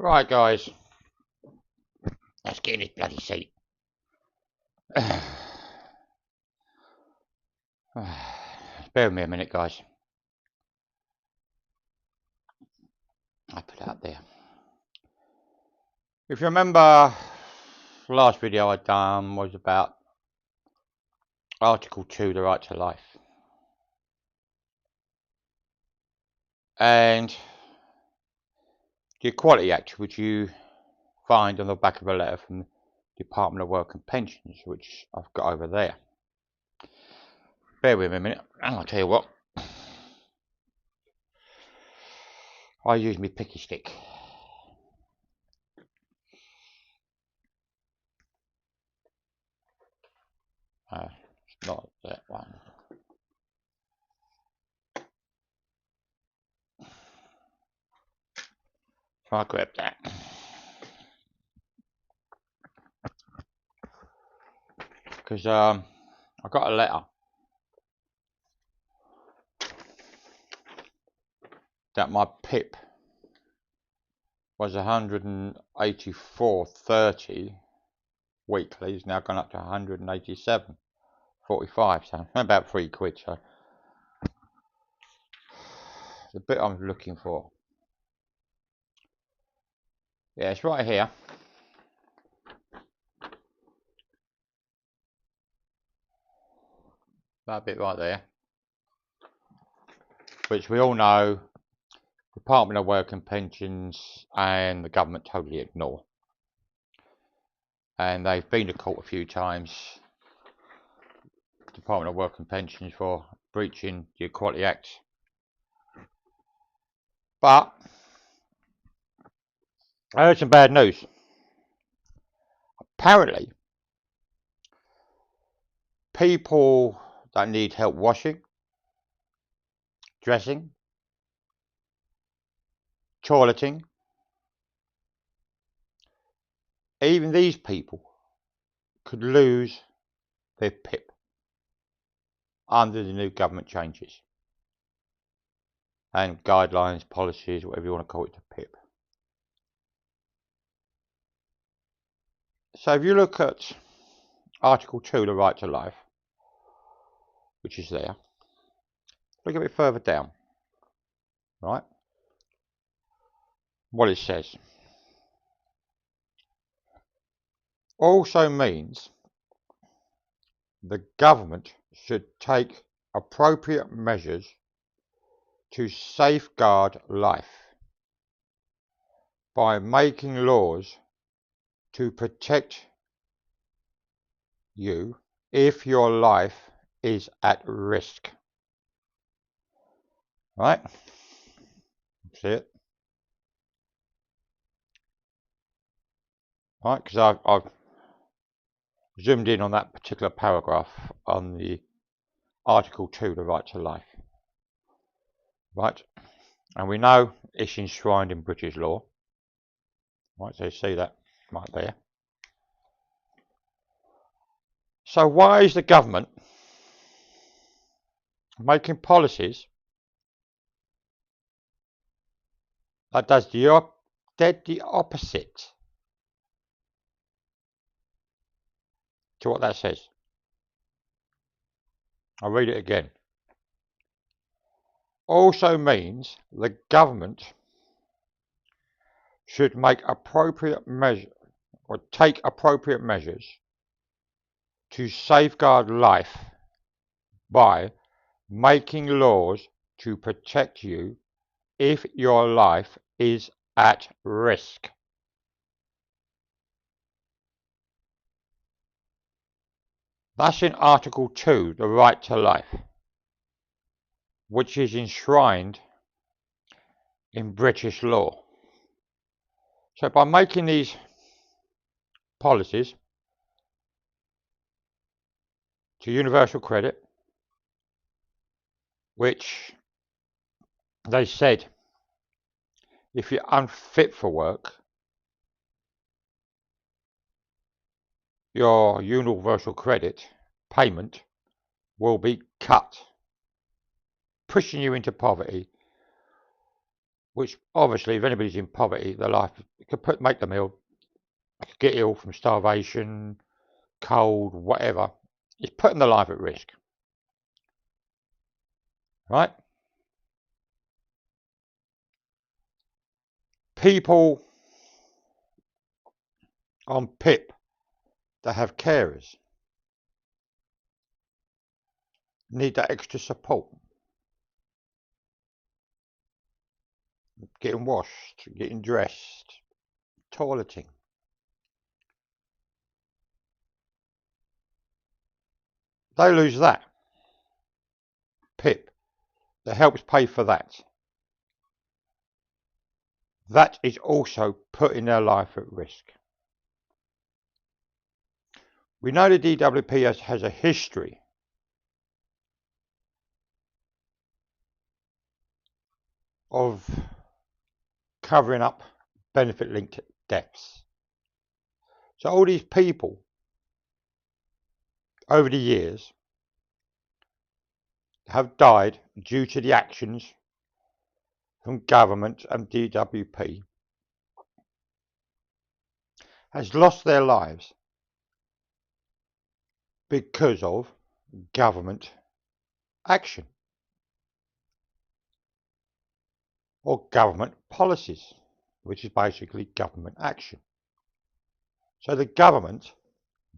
Right, guys, let's get in this bloody seat. Bear with me a minute, guys. I put it up there. If you remember, the last video I done was about Article 2, the right to life. And the Equality Act, which you find on the back of a letter from the Department of Work and Pensions, which I've got over there. Bear with me a minute, and I'll tell you what. I use my picky stick. It's not that one. So I'll grab that. Because I got a letter that my PIP was 184.30 weekly. It's now gone up to 187.45, so about £3. So the bit I'm looking for, yeah, it's right here. That bit right there, which we all know Department of Work and Pensions and the government totally ignore. And they've been to court a few times, Department of Work and Pensions, for breaching the Equality Act. But I heard some bad news. Apparently, people that need help washing, dressing, toileting, even these people could lose their PIP under the new government changes and guidelines, policies, whatever you want to call it, to PIP. So if you look at Article 2, the right to life, which is there, look a bit further down, right? What it says also means the government should take appropriate measures to safeguard life by making laws to protect you if your life is at risk. Right? See it? Right, because I've zoomed in on that particular paragraph on the Article 2, the right to life. Right? And we know it's enshrined in British law. Right, so you see that right there. So why is the government making policies that does the dead opposite to what that says? I'll read it again. Also means the government should make appropriate measures or take appropriate measures to safeguard life by making laws to protect you if your life is at risk. That's in Article 2, the right to life, which is enshrined in British law. So by making these policies to Universal Credit, which they said if you're unfit for work, your Universal Credit payment will be cut, pushing you into poverty which obviously if anybody's in poverty, their life, it could make them ill. They could get ill from starvation, cold, whatever. It's putting their life at risk. Right? People on PIP that have carers need that extra support. Getting washed, getting dressed, toileting. They lose that. PIP that helps pay for that. That is also putting their life at risk. We know the DWP has a history of covering up benefit-linked deaths. So all these people over the years have died due to the actions from government and DWP, has lost their lives because of government action or government policies, which is basically government action. So the government,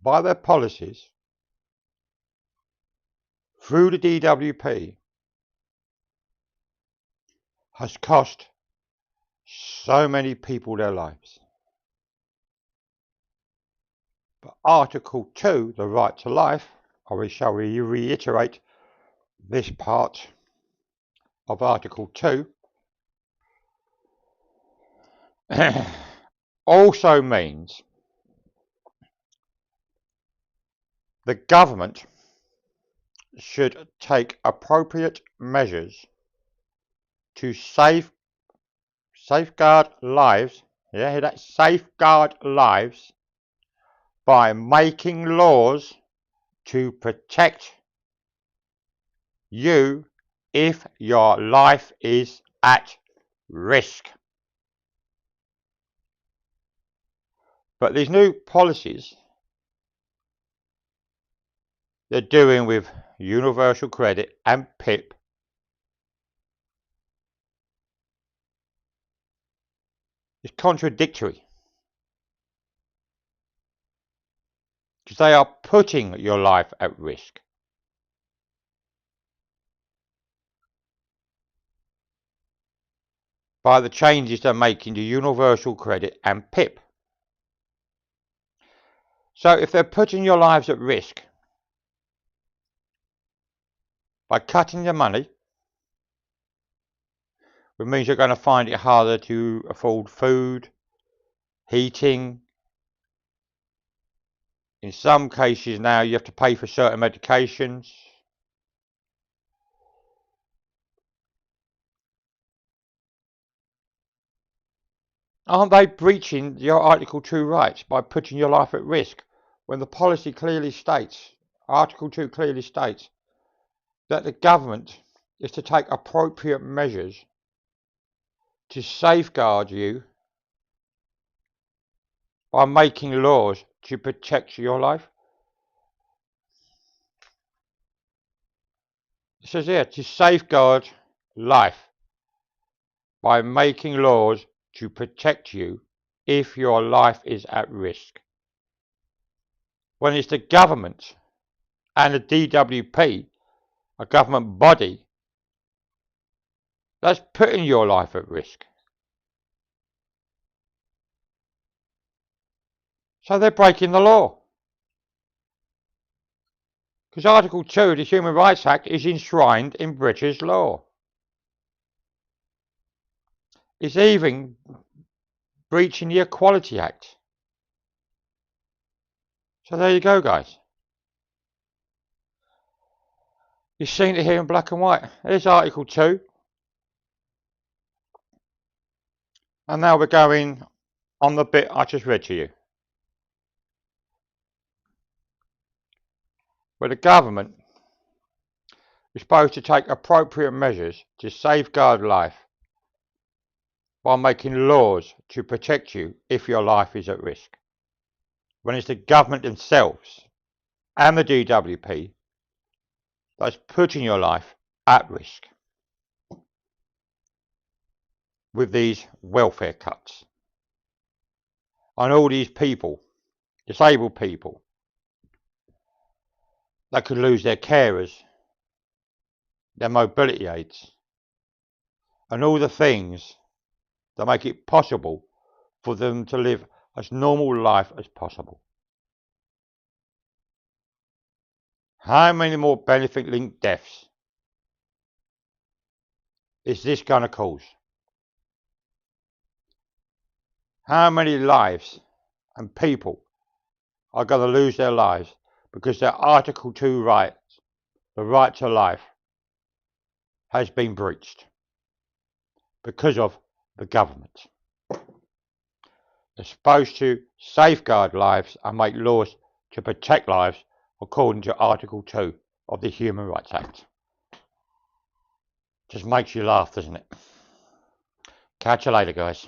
by their policies, through the DWP, has cost so many people their lives. But Article 2, the right to life, or shall we reiterate this part of Article 2, also means the government should take appropriate measures to safeguard lives, hear that? Safeguard lives by making laws to protect you if your life is at risk. But these new policies they're doing with universal credit and PIP is contradictory. Because they are putting your life at risk. By the changes they're making to universal credit and PIP. So if they're putting your lives at risk by cutting your money, which means you're going to find it harder to afford food, heating. In some cases now you have to pay for certain medications. Aren't they breaching your Article 2 rights by putting your life at risk when the policy clearly states, Article 2 clearly states, that the government is to take appropriate measures to safeguard you by making laws to protect your life? It says here, to safeguard life by making laws to protect you if your life is at risk. When it's the government and the DWP, a government body, that's putting your life at risk. So they're breaking the law. Because Article 2 of the Human Rights Act is enshrined in British law. It's even breaching the Equality Act. So there you go, guys. You've seen it here in black and white. Here's Article 2. And now we're going on the bit I just read to you. Where the government is supposed to take appropriate measures to safeguard life by making laws to protect you if your life is at risk, when it's the government themselves and the DWP that's putting your life at risk with these welfare cuts. And all these people, disabled people, that could lose their carers, their mobility aids, and all the things that make it possible for them to live as normal life as possible. How many more benefit-linked deaths is this going to cause? How many lives and people are going to lose their lives because their Article 2 rights, the right to life, has been breached because of the government? They're supposed to safeguard lives and make laws to protect lives according to Article 2 of the Human Rights Act. Just makes you laugh, doesn't it? Catch you later, guys.